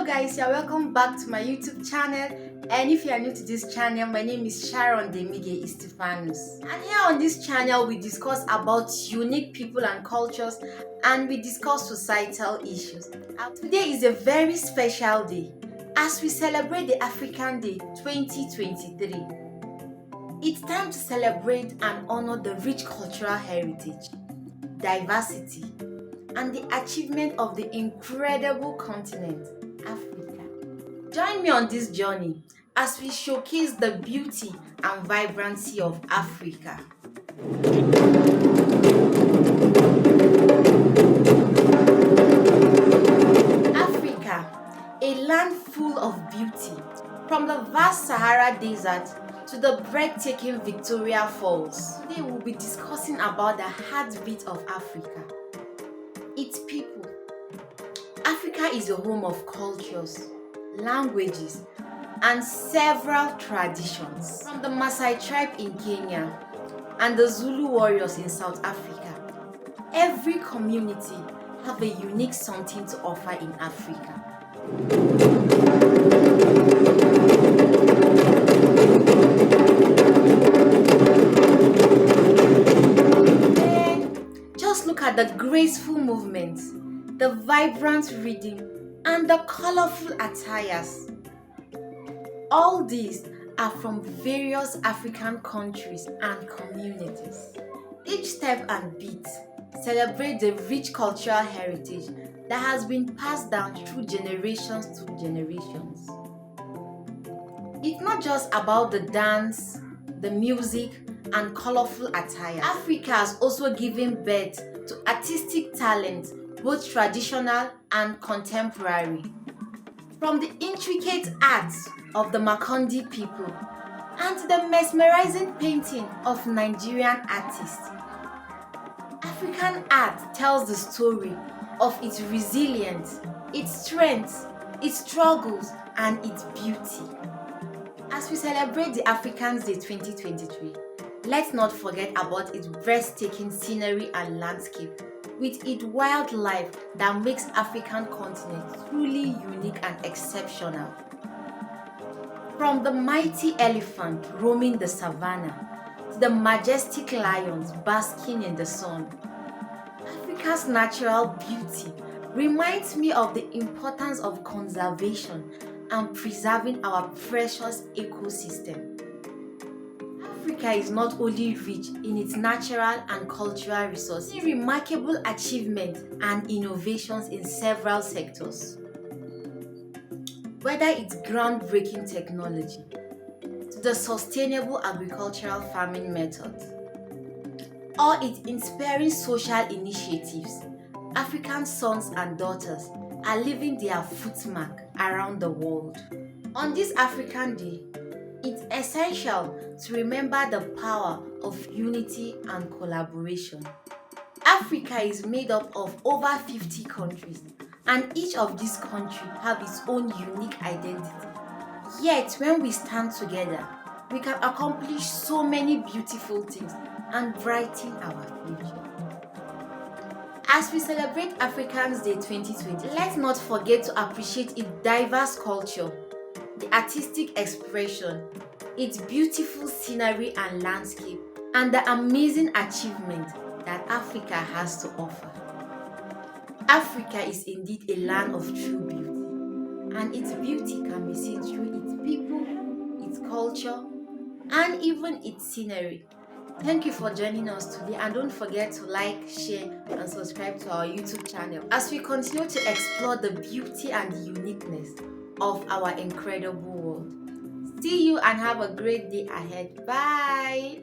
guys, you're welcome back to my YouTube channel. And if you are new to this channel, my name is Sharon Demige Istifanus. And here on this channel, we discuss about unique people and cultures, and we discuss societal issues. Today is a very special day as we celebrate the African Day 2023. It's time to celebrate and honor the rich cultural heritage, diversity, and the achievement of the incredible continent, Africa. Join me on this journey as we showcase the beauty and vibrancy of Africa. Africa, a land full of beauty, from the vast Sahara Desert to the breathtaking Victoria Falls. Today we'll be discussing about the heartbeat of Africa, its people. Africa is a home of cultures, languages, and several traditions. From the Maasai tribe in Kenya and the Zulu warriors in South Africa, every community have a unique something to offer in Africa. Just look at the graceful movements, the vibrant rhythm, and the colorful attires. All these are from various African countries and communities. Each step and beat celebrate the rich cultural heritage that has been passed down through generations to generations. It's not just about the dance, the music, and colorful attire. Africa has also given birth to artistic talent, both traditional and contemporary. From the intricate arts of the Makonde people and to the mesmerizing painting of Nigerian artists, African art tells the story of its resilience, its strength, its struggles, and its beauty. As we celebrate the Africans Day 2023, let's not forget about its breathtaking scenery and landscape, with its wildlife that makes African continent truly unique and exceptional. From the mighty elephant roaming the savannah to the majestic lions basking in the sun, Africa's natural beauty reminds me of the importance of conservation and preserving our precious ecosystem. Africa is not only rich in its natural and cultural resources, but remarkable achievements and innovations in several sectors. Whether it's groundbreaking technology, to the sustainable agricultural farming methods, or its inspiring social initiatives, African sons and daughters are leaving their footmark around the world. On this African Day, it's essential to remember the power of unity and collaboration. Africa is made up of over 50 countries, and each of these countries have its own unique identity. Yet, when we stand together, we can accomplish so many beautiful things and brighten our future. As we celebrate Africans Day 2020, let's not forget to appreciate its diverse culture, the artistic expression, its beautiful scenery and landscape, and the amazing achievement that Africa has to offer. Africa is indeed a land of true beauty, and its beauty can be seen through its people, its culture, and even its scenery. Thank you for joining us today, and don't forget to like, share, and subscribe to our YouTube channel as we continue to explore the beauty and the uniqueness of our incredible world. See you and have a great day ahead. Bye!